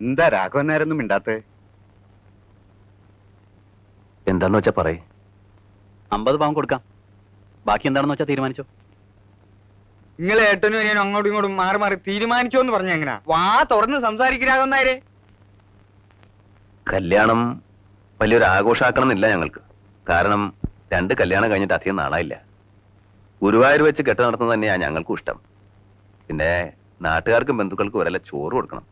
എന്താ രാഘവൻ നേരൊന്നും മിണ്ടാത്തേ? എന്താന്ന് വെച്ചാ പറയേ. 50 പവൻ കൊടുക്കാം. ബാക്കി എന്താണെന്ന് വെച്ചാ തീരുമാനിച്ചോ. നിങ്ങൾ ഏട്ടനും അനിയനും അങ്ങോട്ടും ഇങ്ങോട്ടും മാറി മാറി തീരുമാനിച്ചോ എന്ന് പറഞ്ഞ എങ്ങനാ? വാ തുറന്ന് സംസാരിക്കാവുന്നവരെ. കല്യാണം വലിയൊരു ആഘോഷമാക്കണം എന്നില്ല ഞങ്ങൾക്ക്. കാരണം 2 കല്യാണം കഴിഞ്ഞിട്ട് അധികം നാളായില്ല. ഗുരുവായൂർ വെച്ച് കെട്ട് നടത്തുന്നത് തന്നെയാണ് ഞങ്ങൾക്കും ഇഷ്ടം. പിന്നെ നാട്ടുകാർക്കും ബന്ധുക്കൾക്കും ഒരല്ല ചോറ് കൊടുക്കണം.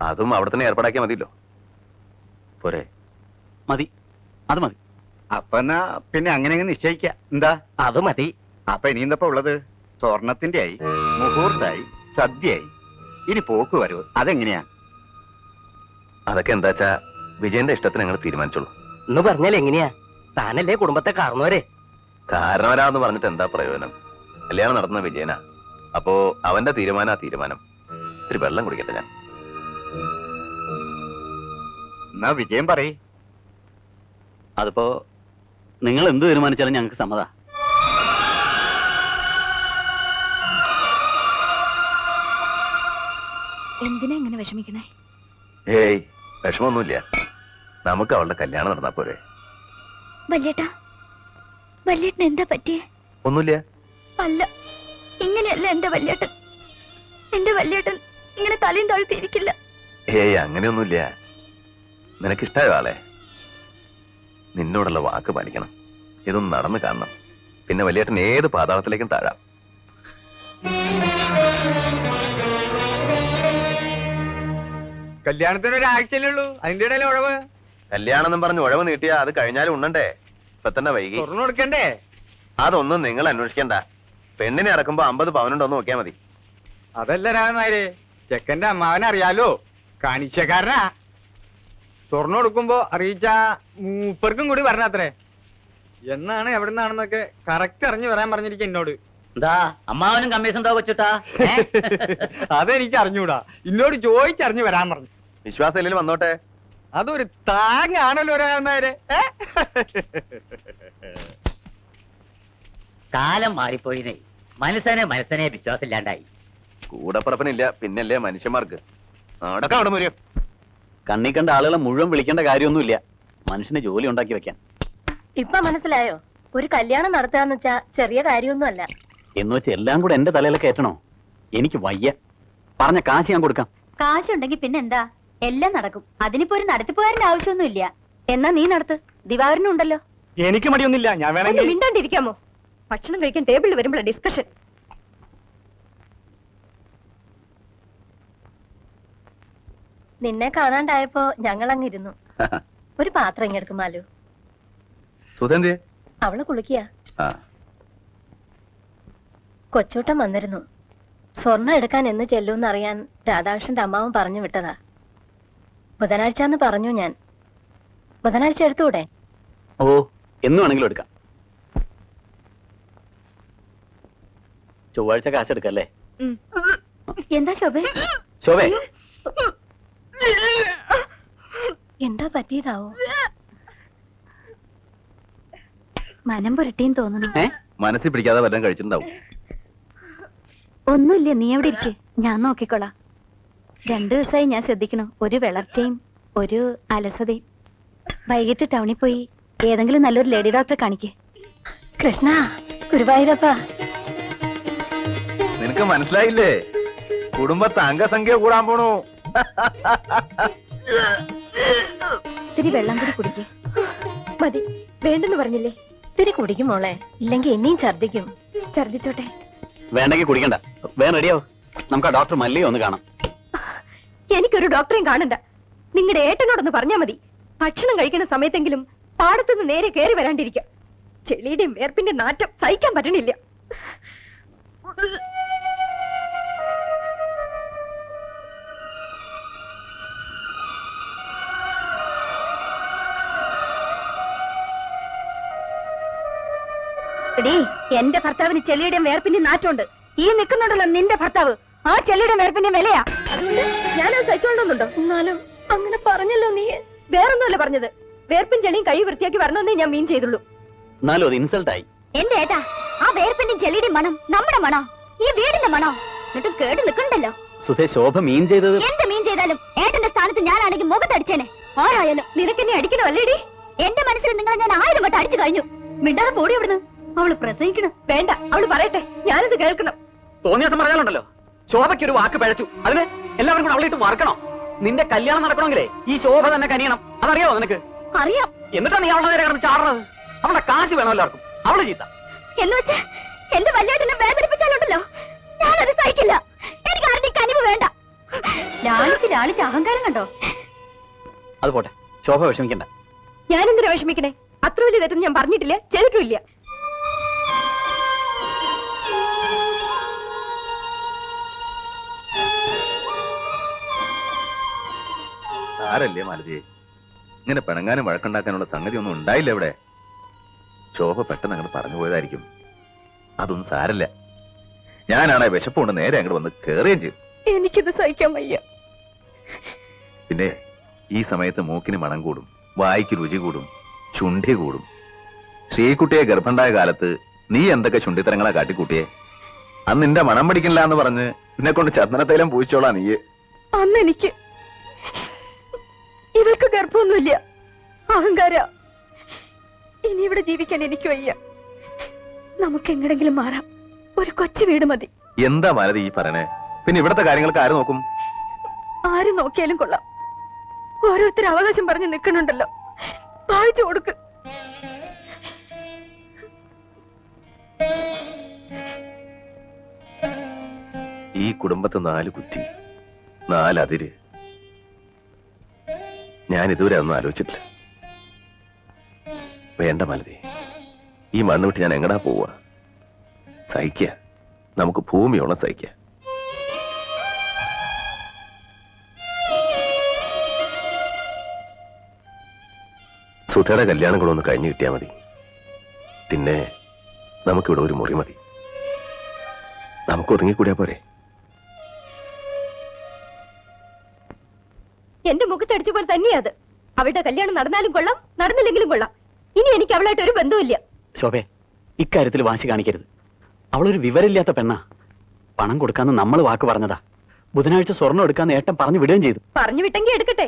അതും അവിടെ തന്നെ ഏർപ്പാടാക്കിയാൽ മതിയല്ലോ. പോരെ? മതി, അത് മതി. അപ്പൊ എന്നാ പിന്നെ അങ്ങനെ നിശ്ചയിക്ക. എന്താ? അത് മതി. അപ്പൊ ഇനി എന്തപ്പോ ഉള്ളത്? സ്വർണത്തിന്റെ ആയി, മുഹൂർത്തായി, സദ്യയായി, ഇനി പോക്ക് വരവ്. അതെങ്ങനെയാ? അതൊക്കെ എന്താച്ചാ വിജയന്റെ ഇഷ്ടത്തിന് ഞങ്ങൾ തീരുമാനിച്ചോളൂ. എന്ന് പറഞ്ഞാൽ എങ്ങനെയാ? താനല്ലേ കുടുംബത്തെ കാരണവരെ. കാരണവരാന്ന് പറഞ്ഞിട്ട് എന്താ പ്രയോജനം? കല്യാണം നടത്തുന്ന വിജയനാ. അപ്പോ അവന്റെ തീരുമാനം. ഒരു വെള്ളം കുടിക്കട്ടെ ഞാൻ. എന്നാ വിജയം പറയ്. അതിപ്പോ നിങ്ങൾ എന്ത് തീരുമാനിച്ചാലും ഞങ്ങൾക്ക് സമ്മതാ. എന്തിനാ ഇങ്ങനെ വിഷമിക്കണേ? ഏയ് വിഷമൊന്നുമില്ല. നമുക്ക് അവളുടെ കല്യാണം നടന്നാ പോരെ? വല്യേട്ടാ, വല്യേട്ടന് എന്താ പറ്റിയേ? ഒന്നുമില്ല. അല്ല, ഇങ്ങനെയല്ല എന്റെ വല്യേട്ടൻ. എന്റെ വല്യേട്ടൻ ഇങ്ങനെ തലയും താഴ്ത്തിയിരിക്കില്ല. ഏയ് അങ്ങനെയൊന്നുമില്ല. നിനക്കിഷ്ടായോ ആളെ? നിന്നോടുള്ള വാക്ക് പാലിക്കണം. ഇതൊന്നും നടന്നു കാണണം. പിന്നെ വലിയേട്ടൻ ഏത് പാതാളത്തിലേക്കും താഴാം. കല്യാണത്തിന് ഒരാഴ്ചയല്ലേ ഉള്ളൂ, അതിന്റെ ഇടയിൽ ഉഴവ്. കല്യാണം എന്നും പറഞ്ഞ് ഉഴവ് നീട്ടിയാ അത് കഴിഞ്ഞാലും ഉണ്ണണ്ടേ? ഇപ്പൊ തന്നെ വൈകി. തുറന്നു കൊടുക്കണ്ടേ? അതൊന്നും നിങ്ങൾ അന്വേഷിക്കണ്ട. പെണ്ണിനെ ഇറക്കുമ്പോ 50 പവനുണ്ടോന്ന് നോക്കിയാ മതി. അതല്ല രാമനായരെ, ചെക്കന്റെ അമ്മാവനെ അറിയാലോ, കാണിച്ചക്കാരനാ. തുറന്നു കൊടുക്കുമ്പോ അറിയിച്ച മൂപ്പർക്കും കൂടി വരണത്രേ. എന്നാണ് എവിടുന്നാണെന്നൊക്കെ കറക്റ്റ് അറിഞ്ഞു വരാൻ പറഞ്ഞിരിക്കും എന്നോട്. എന്താ അമ്മാവനും കമ്മീഷൻ എന്താ വെച്ചിട്ടാ? അതെനിക്ക് അറിഞ്ഞൂടാ, എന്നോട് ചോദിച്ചറിഞ്ഞു വരാൻ പറഞ്ഞു. വിശ്വാസം ഇല്ലെങ്കിൽ വന്നോട്ടെ. അതൊരു താങ്ങാണല്ലോ രാമനായരെ. കാലം മാറിപ്പോയിനേ. മനസ്സനെ വിശ്വാസമില്ലാണ്ടായി. കൂടപ്പറപ്പനില്ല, പിന്നല്ലേ മനുഷ്യന്മാർക്ക്. അടക്കം അവിടെ മുരിയോ. കണ്ണി കണ്ട ആളുകളെ മുഴുവൻ വിളിക്കേണ്ട കാര്യമൊന്നുമില്ല. മനുഷ്യന് ജോലി ഉണ്ടാക്കി വെക്കാൻ. ഇപ്പൊ മനസ്സിലായോ? ഒരു കല്യാണം നടത്താന്ന് വെച്ചാ ചെറിയ കാര്യമൊന്നും അല്ല. എന്ന് വെച്ച് എല്ലാം കൂടെ എന്റെ തലയിലൊക്കെ ഏറ്റണോ? എനിക്ക് വയ്യ. പറഞ്ഞ കാശ് ഞാൻ കൊടുക്കാം. കാശുണ്ടെങ്കിൽ പിന്നെ എന്താ, എല്ലാം നടക്കും. അതിനിപ്പോ ഒരു നടത്തിപ്പോകാരന്റെ ആവശ്യമൊന്നുമില്ല. എന്നാ നീ നടത്ത്, ദിവാകരനും ഉണ്ടല്ലോ. എനിക്ക് മടിയൊന്നുമില്ല, ഞാൻ വേണമെങ്കിൽ. മിണ്ടാണ്ടിരിക്കാമോ? ഭക്ഷണം കഴിക്കാൻ ടേബിളിൽ വരുമ്പോഴാണ് ഡിസ്കഷൻ. നിന്നെ കാണാണ്ടായപ്പോ ഞങ്ങൾ അങ്ങിരുന്നു. ഒരു പാത്രം ഇങ്ങെടുക്കും മാലു. സുധന്തി അവള് കുളിക്കുക. കൊച്ചൂട്ടൻ വന്നിരുന്നു. സ്വർണ്ണം എടുക്കാൻ എന്ന് ചെല്ലൂന്ന് അറിയാൻ രാധാകൃഷ്ണന്റെ അമ്മാവൻ പറഞ്ഞു വിട്ടതാ. ബുധനാഴ്ചന്ന് പറഞ്ഞു ഞാൻ. ബുധനാഴ്ച എടുത്തുകൂടെ? ഓ, എന്ന് വേണമെങ്കിലും എടുക്കാം. ചൊവ്വാഴ്ച കാശ് എടുക്കല്ലേ? എന്താ ശോഭേ? ശോഭേ, എന്താ പറ്റിയതാവോ? മനം പുരട്ടിയും തോന്നുന്നു. മനസ്സിൽ പിടിക്കാതെ വല്ലതും കഴിച്ചിട്ടുണ്ടാവും. ഒന്നുമില്ല, നീ എവിടെ ഇരിക്കെ, ഞാൻ നോക്കിക്കോളാം. 2 ദിവസമായി ഞാൻ ശ്രദ്ധിക്കണം. ഒരു വിളർച്ചയും ഒരു അലസതയും. വൈകിട്ട് ടൗണിൽ പോയി ഏതെങ്കിലും നല്ലൊരു ലേഡി ഡോക്ടറെ കാണിക്കേ. കൃഷ്ണ, ഗുരുവായൂരപ്പ. നിനക്ക് മനസ്സിലായില്ലേ? കുടുംബത്തെ അംഗസംഖ്യ കൂടാൻ പോണു. ഇത്തിരി വെള്ളം കൂടി കുടിക്കേ. മതി, വേണ്ടെന്ന് പറഞ്ഞില്ലേ? ഇത്തിരി കുടിക്കും മോളെ, ഇല്ലെങ്കിൽ എന്നെയും ഛർദിക്കും. ഛർദിച്ചോട്ടെ. വേണ്ടെങ്കിൽ കുടിക്കണ്ട. വേഗം റെഡിയാവോ, നമുക്ക് ആ ഡോക്ടർ മല്ലിയെ ഒന്ന് കാണാം. എനിക്കൊരു ഡോക്ടറെയും കാണണ്ട. നിങ്ങളുടെ ഏട്ടനോടൊന്ന് പറഞ്ഞാ മതി. ഭക്ഷണം കഴിക്കുന്ന സമയത്തെങ്കിലും പാടത്തുനിന്ന് നേരെ കയറി വരാണ്ടിരിക്കാം. ചെളിയുടെയും വേർപ്പിന്റെ നാറ്റം സഹിക്കാൻ പറ്റണില്ല. എന്റെ ഭർത്താവിന് ചെളിയുടെയും വേർപ്പിന്റെയും നാറ്റമുണ്ട്. ഈ നിൽക്കുന്നുണ്ടല്ലോ നിന്റെ ഭർത്താവ്, ആ ചെളിയുടെ വേർപ്പിന്റെ വിലയാ. അതുകൊണ്ട് ഞാനത് സഹിച്ചോണ്ടോന്നുണ്ടോ? എന്നാലും അങ്ങനെ പറഞ്ഞല്ലോ നീ. വേറൊന്നുമല്ല പറഞ്ഞത്. വേർപ്പും ചെളിയും കഴി വൃത്തിയാക്കി വരണമെന്നേ ഞാൻ മീൻ ചെയ്തുള്ളൂ. എന്നാലും അത് ഇൻസൾട്ടായി. എന്റെ ഏട്ടാ, ആ വേർപ്പിന്റെയും ചെളിയുടെയും മണം നമ്മുടെ മണോ? ഈ വീടിന്റെ മണോ? എന്നിട്ടും കേട്ട് നിൽക്കണ്ടല്ലോ. സുധേ, ശോഭ മീൻ ചെയ്തത് എന്ത് മീൻ ചെയ്താലും ഏട്ടന്റെ മുഖത്തടിച്ചേനെ. ആരായാലും നിനക്കെന്നെ അടിക്കണോ അല്ലേടി? എന്റെ മനസ്സിൽ നിങ്ങളെ ഞാൻ 1000 വട്ടം അടിച്ചു കഴിഞ്ഞു. മിണ്ടാതെ പോടി അവിടുന്ന്. അവള് പ്രസവിക്കണം. വേണ്ട, അവള് പറയട്ടെ, ഞാനത് കേൾക്കണം. തോന്നിയ ദിവസം പറയാനുണ്ടല്ലോ, ശോഭയ്ക്ക് ഒരു വാക്ക് പഴച്ചു. അതിന് എല്ലാവരും കൂടെ അവളിട്ട് മറക്കണോ? നിന്റെ കല്യാണം നടക്കണമെങ്കിലേ ഈ ശോഭ തന്നെ കനിയണം. അതറിയാവോ നിനക്ക്? അറിയാം. എന്നിട്ടാ നീ അവളുടെ നേരെ കിടന്ന് ചാടുന്നത്? അവളുടെ കാശ് വേണം എല്ലാവർക്കും. അവള് ചീത്ത. എന്ന് വെച്ച് എന്റെ വല്യേട്ടനെ വേദനിപ്പിച്ചാലുണ്ടല്ലോ, ഞാനത് സഹിക്കില്ല. എനിക്ക് ആരുടെ കനിവ് വേണ്ട. ലാളിച്ച് അഹങ്കാരം കണ്ടോ? അത് പോട്ടെ, ശോഭ വിഷമിക്കണ്ട. ഞാനെന്തിനാ വിഷമിക്കണേ? അത്ര വലിയ തെറ്റൊന്നും ഞാൻ പറഞ്ഞിട്ടില്ല, ചെയ്തിട്ടുമില്ല. സാരല്ലേ മാലതിയെ, ഇങ്ങനെ പിണങ്ങാനും വഴക്കുണ്ടാക്കാനുള്ള സംഗതി ഒന്നും ഉണ്ടായില്ല ഇവിടെ. ശോഭ പെട്ടെന്ന് അങ്ങോട്ട് പറഞ്ഞു പോയതായിരിക്കും. അതൊന്നും സാരല്ല. ഞാനാണെ വിശപ്പുകൊണ്ട് നേരെ അങ്ങോട്ട് വന്ന് കയറുകയും ചെയ്തു. എനിക്കിത് സഹിക്കാൻ വയ്യ. പിന്നെ ഈ സമയത്ത് മൂക്കിന് മണം കൂടും, വായിക്ക് രുചി കൂടും, ചുണ്ടി കൂടും. ശ്രീകുട്ടിയെ ഗർഭണ്ടായ കാലത്ത് നീ എന്തൊക്കെ ചുണ്ടിത്തരങ്ങളാ കാട്ടിക്കൂട്ടിയെ. അന്ന് നിന്റെ മണം പിടിക്കില്ല എന്ന് പറഞ്ഞ് നിന്നെ കൊണ്ട് ചന്ദനത്തൈലം പൂച്ചോളാ നീയെ. അന്ന് എനിക്ക് ഇവൾക്ക് ഗർഭമൊന്നുമില്ല, അഹങ്കാര. ഇനി ഇവിടെ ജീവിക്കാൻ എനിക്ക് വയ്യ. നമുക്ക് എങ്ങടെങ്കിലും മാറാം. ഒരു കൊച്ചു വീട് മതി. എന്താ മാലതി ഈ പറയണേ? പിന്നെ ഇവിടത്തെ കാര്യങ്ങൾക്ക് ആര് നോക്കും? ആര് നോക്കിയാലും കൊള്ളാം. ഓരോരുത്തർ അവകാശം പറഞ്ഞ് നിൽക്കണുണ്ടല്ലോ, വായിച്ചു കൊടുക്ക്. ഈ കുടുംബത്തെ 4 കുറ്റി, 4 അതിര്. ഞാൻ ഇതുവരെ ഒന്നും ആലോചിച്ചിട്ടില്ല. വേണ്ട മാലതി, ഈ മണ്ണ് വിട്ട് ഞാൻ എങ്ങടാ പോവാ? സഹിക്ക, നമുക്ക് ഭൂമിയോളം സഹിക്ക. സുധയുടെ കല്യാണം കൂടെ ഒന്ന് കഴിഞ്ഞു കിട്ടിയാൽ മതി. പിന്നെ നമുക്കിവിടെ ഒരു മുറി മതി. നമുക്ക് ഒതുങ്ങിക്കൂടിയാ പോരെ? എന്റെ മുഖത്തടിച്ച പോലെ തന്നെയാ അത്. അവളുടെ കല്യാണം നടന്നാലും കൊള്ളാം, നടന്നില്ലെങ്കിലും കൊള്ളാം. ഇനി എനിക്ക് അവളായിട്ട് ഒരു ബന്ധവുമില്ല. ശോഭേ, ഇക്കാര്യത്തിൽ വാശി കാണിക്കരുത്. അവളൊരു വിവരമില്ലാത്ത പെണ്ണാ. പണം കൊടുക്കാന്ന് നമ്മൾ വാക്ക് പറഞ്ഞതാ. ബുധനാഴ്ച സ്വർണ്ണം എടുക്കാന്ന് ഏട്ടൻ പറഞ്ഞു വിടുകയും ചെയ്തു. പറഞ്ഞു വിട്ടെങ്കിൽ എടുക്കട്ടെ.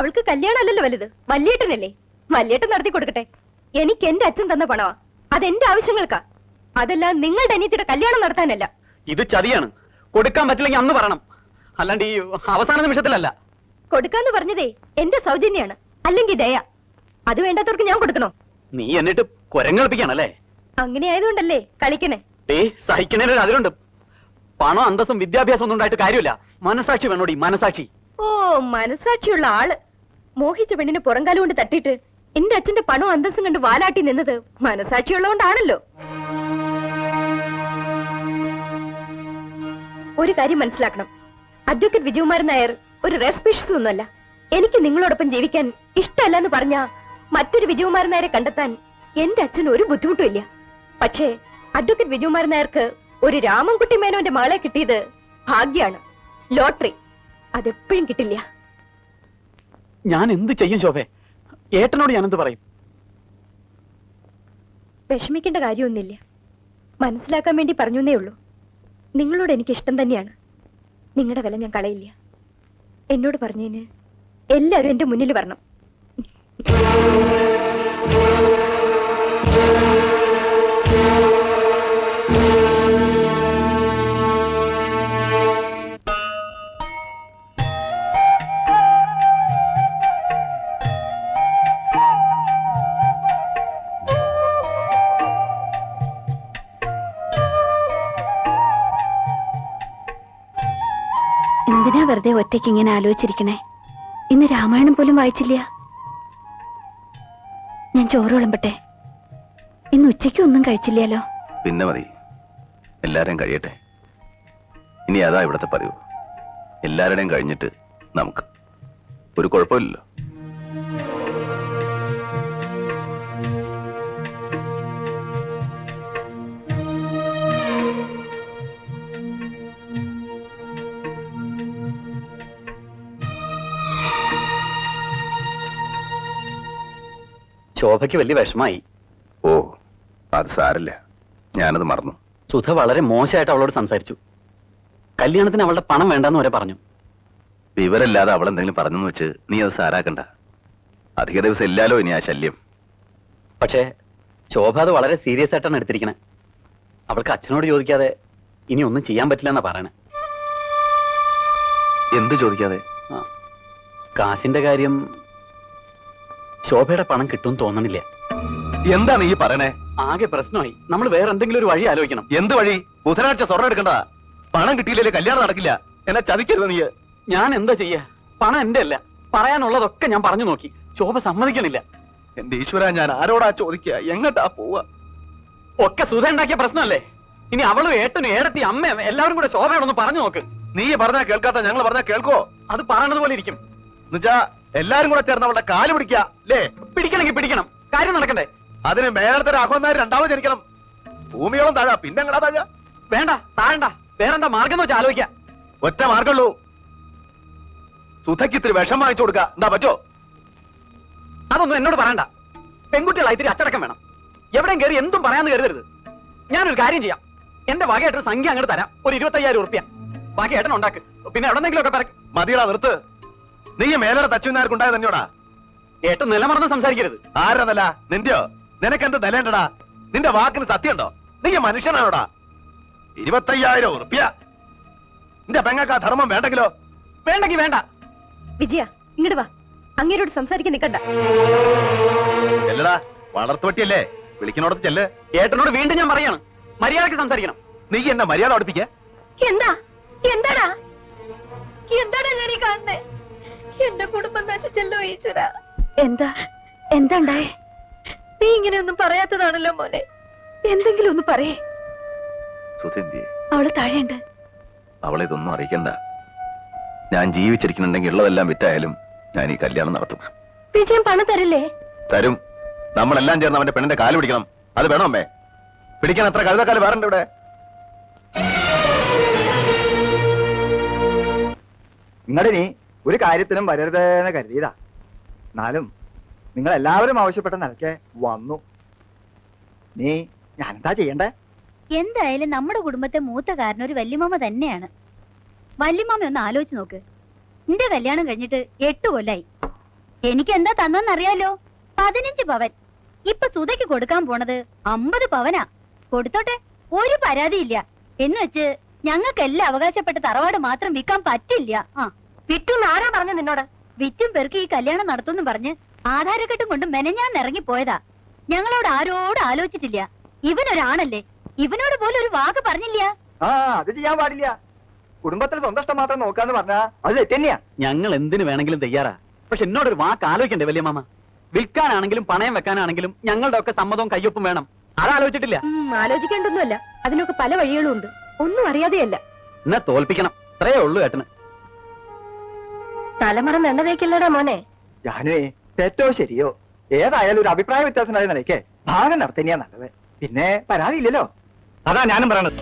അവൾക്ക് കല്യാണം അല്ലല്ലോ വലുത്, വല്യേട്ടനല്ലേ. വല്യേട്ടൻ നടത്തി കൊടുക്കട്ടെ. എനിക്ക് എന്റെ അച്ഛൻ തന്ന പണമാ, അതെന്റെ ആവശ്യങ്ങൾക്കാ. അതെല്ലാം നിങ്ങളുടെ അനിയത്തിയുടെ കല്യാണം നടത്താനല്ല. ഇത് ചതിയാണ്. കൊടുക്കാൻ പറ്റില്ലെങ്കിൽ അന്ന് പറയണം, അല്ലാണ്ട് ഈ അവസാന നിമിഷത്തിലല്ല. കൊടുക്കാന്ന് പറഞ്ഞതേ എന്റെ സൗജന്യാണ്, അല്ലെങ്കിൽ ദയ. അത് വേണ്ടാത്തവർക്ക് ഞാൻ കൊടുക്കണോ? നീ എന്നിട്ട് കുരങ്ങളിപ്പിക്കാണല്ലേ? അങ്ങനെ ആയതുകൊണ്ടല്ലേ കളിക്കണേ. സഹിക്കണേനൊരു അതിലുണ്ട്. പണം, അന്തസ്സും വിദ്യാഭ്യാസം ഒന്നും ഉണ്ടായിട്ട് കാര്യമില്ല. മനസാക്ഷി വേണോടി, മനസാക്ഷി. ഓ, മനസാക്ഷിയുള്ള ആള്. മോഹിച്ച പെണ്ണിന് പുറംകാലം കൊണ്ട് തട്ടിയിട്ട് എന്റെ അച്ഛന്റെ പണവും അന്തസ്സും കണ്ട് വാലാട്ടി നിന്നത് മനസാക്ഷിയുള്ളതുകൊണ്ടാണല്ലോ. ഒരു കാര്യം മനസ്സിലാക്കണം, അഡ്വക്കേറ്റ് വിജയകുമാരൻ നായർ ഒരു റെയർ സ്പീഷീസ് ഒന്നുമല്ല. എനിക്ക് നിങ്ങളോടൊപ്പം ജീവിക്കാൻ ഇഷ്ടമല്ല എന്ന് പറഞ്ഞ മറ്റൊരു വിജയകുമാരൻ നായരെ കണ്ടെത്താൻ എന്റെ അച്ഛന് ഒരു ബുദ്ധിമുട്ടും ഇല്ല. പക്ഷേ അഡ്വക്കേറ്റ് വിജയകുമാരൻ നായർക്ക് ഒരു രാമൻകുട്ടി മേനോന്റെ മകളെ കിട്ടിയത് ഭാഗ്യാണ്, ലോട്ടറി. അതെപ്പോഴും കിട്ടില്ല. ഞാൻ എന്ത് ചെയ്യും ശോഭേ? ഏട്ടനോട് ഞാൻ എന്ത് പറയും? വിഷമിക്കേണ്ട കാര്യമൊന്നുമില്ല. മനസ്സിലാക്കാൻ വേണ്ടി പറഞ്ഞേ ഉള്ളൂ. നിങ്ങളോട് എനിക്ക് ഇഷ്ടം തന്നെയാണ്. നിങ്ങളുടെ വില ഞാൻ കളയില്ല. എന്നോട് പറഞ്ഞതിന് എല്ലാവരും എന്റെ മുന്നിൽ വരണം. എന്തിനാ വെറുതെ ഒറ്റയ്ക്ക് ഇങ്ങനെ ആലോചിച്ചിരിക്കണേ? ഇന്ന് രാമായണം പോലും വായിച്ചില്ല. ഞാൻ ചോറ് വിളമ്പട്ടെ? ഇന്ന് ഉച്ചയ്ക്ക് ഒന്നും കഴിച്ചില്ലല്ലോ. പിന്നെ മതി, എല്ലാരെയും കഴിയട്ടെ. ഇനി അതാ ഇവിടത്തെ പതിവ്. എല്ലാവരുടെയും കഴിഞ്ഞിട്ട് നമുക്ക് ഒരു കുഴപ്പമില്ലല്ലോ. ശോഭയ്ക്ക് വലിയ വിഷമായി. ഓ, അത് സാരല്ല, ഞാനത് മറന്നു. സുധ വളരെ മോശമായിട്ട് അവളോട് സംസാരിച്ചു. കല്യാണത്തിന് അവളുടെ പണം വേണ്ടെന്ന് വരെ പറഞ്ഞു. വിവരമില്ലാതെ അവൾ എന്തെങ്കിലും പറഞ്ഞെന്ന് വെച്ച് നീ അത് സാരാക്കണ്ട. അധിക ദിവസം ഇല്ലാലോ ഇനി ആ ശല്യം. പക്ഷേ ശോഭ അത് വളരെ സീരിയസ് ആയിട്ടാണ് എടുത്തിരിക്കണേ. അവൾക്ക് അച്ഛനോട് ചോദിക്കാതെ ഇനി ഒന്നും ചെയ്യാൻ പറ്റില്ല എന്നാ പറയണേ. എന്ത് ചോദിക്കാതെ? കാശിന്റെ കാര്യം ശോഭയുടെ പണം കിട്ടുമെന്ന് തോന്നണില്ല. എന്താ നീ പറയണേ? ആകെ പ്രശ്നമായി. നമ്മൾ വേറെ എന്തെങ്കിലും ഒരു വഴി ആലോചിക്കണം. എന്ത് വഴി? ബുധനാഴ്ച സ്വർണ്ണം എടുക്കണ്ട. പണം കിട്ടിയില്ലേ കല്യാണം നടക്കില്ല. എന്നെ ചതിക്കരുത് നീ. ഞാൻ എന്താ ചെയ്യാ? പണം എന്റെ അല്ല. പറയാനുള്ളതൊക്കെ ഞാൻ പറഞ്ഞു നോക്കി. ശോഭ സമ്മതിക്കണില്ല. എന്റെ ഈശ്വര, ഞാൻ ആരോടാ ചോദിക്കുക? എങ്ങട്ടാ പോവാ? ഒക്കെ സുധ ഉണ്ടാക്കിയ പ്രശ്നമല്ലേ? ഇനി അവളും ഏട്ടനും ഏടത്തി അമ്മയും എല്ലാവരും കൂടെ ശോഭയോടൊന്ന് പറഞ്ഞു നോക്ക്. നീ പറഞ്ഞാ കേൾക്കാത്ത ഞങ്ങൾ പറഞ്ഞാ കേൾക്കോ? അത് പറയണത് പോലെ ഇരിക്കും. എന്നുവെച്ചാ എല്ലാരും കൂടെ ചേർന്ന് അവളുടെ കാല് പിടിക്കുക അല്ലേ? പിടിക്കണമെങ്കിൽ പിടിക്കണം. കാര്യം നടക്കണ്ടേ? അതിന് മേളത്തെ രാഘവന്മാർ രണ്ടാമത് ജനിക്കണം. ഭൂമിയോളം താഴാ, പിന്നെ എങ്ങടാ താഴാ? വേണ്ട, താഴണ്ട. വേറെന്താ മാർഗം എന്ന് വെച്ചാൽ ആലോചിക്കാം. ഒറ്റ മാർഗമുള്ളൂ. സുധയ്ക്ക് ഇത്തിരി വിഷം വാങ്ങിച്ചു കൊടുക്ക. എന്താ പറ്റോ? അതൊന്നും എന്നോട് പറയണ്ട. പെൺകുട്ടികളായി ഇത്തിരി അച്ചടക്കം വേണം. എവിടെയും കയറി എന്തും പറയാന്ന് കരുതരുത്. ഞാനൊരു കാര്യം ചെയ്യാം. എന്റെ വകയായിട്ടൊരു സംഖ്യ അങ്ങോട്ട് തരാം. ഒരു 25,000 ഉറുപ്പ്യ. ബാക്കി ഏട്ടൻ ഉണ്ടാക്ക്. പിന്നെ എവിടെന്നെങ്കിലും ഒക്കെ പറയും. മതിയടാ, നിർത്ത്. നീ മേലെ തച്ചുനാർക്കുണ്ടായത് തന്നെയോടാ. ഏട്ടൻ നിലമറന്ന് സംസാരിക്കരുത്. ആരാ നില? നിന്റെയോ? നിനക്കെന്ത് നിലയുണ്ടടാ? നിന്റെ വാക്കിന് സത്യമുണ്ടോ? നീ മനുഷ്യനാണോടാ? 25,000 ഉറുപ്പ്യ. നിന്റെ പെങ്ങക്ക് ആ ധർമ്മം വേണ്ടെങ്കിലോ? വേണ്ടെങ്കിൽ വേണ്ട. വിജയ, ഇങ്ങോട്ട് വാ. അങ്ങേരോട് സംസാരിക്കാൻ നിൽക്കണ്ട. ചെല്ലടാ, വളർത്തുപറ്റിയല്ലേ? വിളിക്കണോടത്ത് ചെല്ല്. ഏട്ടനോട് വീണ്ടും ഞാൻ പറയാണ്, മര്യാദക്ക് സംസാരിക്കണം. നീ എന്നെ മര്യാദ പഠിപ്പിക്ക. എന്താ? എന്താടാ? എന്താടാ ഞാൻ ഈ കാണുന്നേ? എന്റെ കുടുംബം നശിച്ചല്ലോ ഈശ്വര. എന്താ? എന്താ ഉണ്ടായേ? നീ ഇങ്ങനെയൊന്നും പറയാത്തതാണല്ലോ മോനെ. എന്തെങ്കിലും ഒന്ന് പറയേ. സുധന്തി, അവള് താഴെയുണ്ട്. അവളെ ഇതൊന്നും അറിയിക്കണ്ട. ഞാൻ ജീവിച്ചിരിക്കുന്നുണ്ടെങ്കിൽ ഉള്ളതെല്ലാം വിറ്റായാലും ഞാൻ ഈ കല്യാണം നടത്തും. വിജയം പണം തരില്ലേ? തരും. നമ്മളെല്ലാം ചേർന്ന് അവന്റെ പെണ്ണിന്റെ കാല് പിടിക്കണം. അത് വേണോ അമ്മേ? പിടിക്കാൻ അത്ര കഴുതക്കാല് വേറെ ഇവിടെ. നിങ്ങളിനി ഒരു കാര്യത്തിനും വരരുതെന്ന് കരുതിയതാ. എന്നാലും നിങ്ങൾ എല്ലാവരും ആവശ്യപ്പെട്ട നിലയ്ക്ക് വന്നു. നീ ഞാനെന്താ ചെയ്യണ്ടേ? എന്തായാലും നമ്മുടെ കുടുംബത്തെ മൂത്ത കാരണം ഒരു വല്യമാമ തന്നെയാണ്. വല്യമാമ ഒന്ന് ആലോചിച്ച് നോക്ക്. നിന്റെ കല്യാണം കഴിഞ്ഞിട്ട് 8 കൊല്ലായി. എനിക്ക് എന്താ തന്നറിയാലോ? 15 പവൻ. ഇപ്പൊ സുധയ്ക്ക് കൊടുക്കാൻ പോണത് 50 പവനാ. കൊടുത്തോട്ടെ, ഒരു പരാതിയില്ല. എന്ന് വെച്ച് ഞങ്ങൾക്കെല്ലാം അവകാശപ്പെട്ട തറവാട് മാത്രം വിൽക്കാൻ പറ്റില്ല. വിറ്റുന്ന് ആരാ പറഞ്ഞു നിന്നോട്? വിറ്റും പെറുക്കി ഈ കല്യാണം നടത്തുമെന്ന് പറഞ്ഞ് ആധാരക്കെട്ടും കൊണ്ട് മെനഞ്ഞാൻ ഇറങ്ങി പോയതാ. ഞങ്ങളോട് ആരോട് ആലോചിച്ചിട്ടില്ല. ഇവനൊരാണല്ലേ, ഇവനോട് പോലും ഒരു വാക്ക് പറഞ്ഞില്ല. അത് ചെയ്യാൻ പാടില്ല. കുടുംബത്തിൽ സ്വന്തം ഇഷ്ടം മാത്രം നോക്കാന്ന് പറഞ്ഞാ അത് തെറ്റന്നെയാ. ഞങ്ങൾ എന്തിനു വേണമെങ്കിലും തയ്യാറാ. പക്ഷെ എന്നോടൊരു വാക്ക് ആലോചിക്കണ്ടേ വല്യമാമ? വിൽക്കാനാണെങ്കിലും പണയം വെക്കാനാണെങ്കിലും ഞങ്ങളുടെ ഒക്കെ സമ്മതവും കയ്യൊപ്പും വേണം. അതാലോചിച്ചിട്ടില്ല. ആലോചിക്കേണ്ടൊന്നുമല്ല. അതിനൊക്കെ പല വഴികളും ഉണ്ട്. ഒന്നും അറിയാതെയല്ല. എന്നെ തോൽപ്പിക്കണം. അത്രയേ ഉള്ളൂ ഏട്ടന്. തലമറന്ന് എണ്ണ തേക്കില്ലടാ മോനെ. ജാനുവേ, തെറ്റോ ശരിയോ ഏതായാലും ഒരു അഭിപ്രായ വ്യത്യാസം നിലയ്ക്ക് ഭാഗം നടത്തന്നെയാ നല്ലത്. പിന്നെ പരാതിയില്ലല്ലോ. അതാ ഞാനും പറയണത്.